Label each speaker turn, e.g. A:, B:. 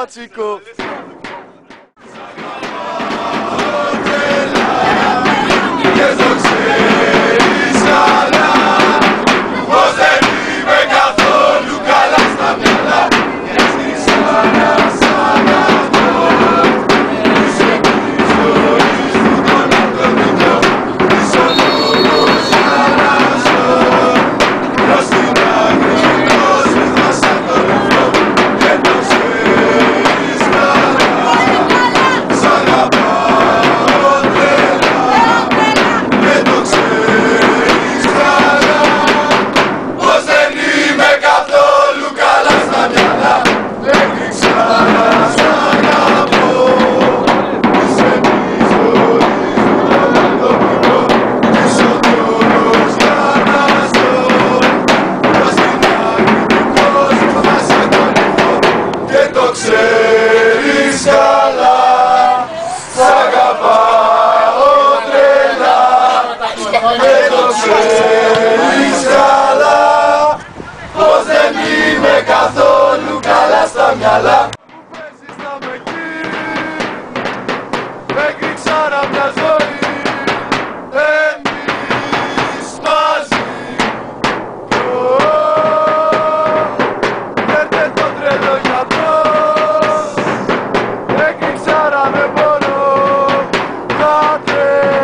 A: Μπατσίκο.
B: Ξέρεις καλά, σ' αγαπάω τρελά. Και το ξέρεις καλά, πως δεν είμαι καθόλου καλά στα μυαλά.
A: Που παίζεις να με εκεί, έχει ξανά μια ζωή. Εμείς μαζί. Φέρτε τον τρελό γιατρό. Έχει ξανά με πόνο. Θα τρέχει.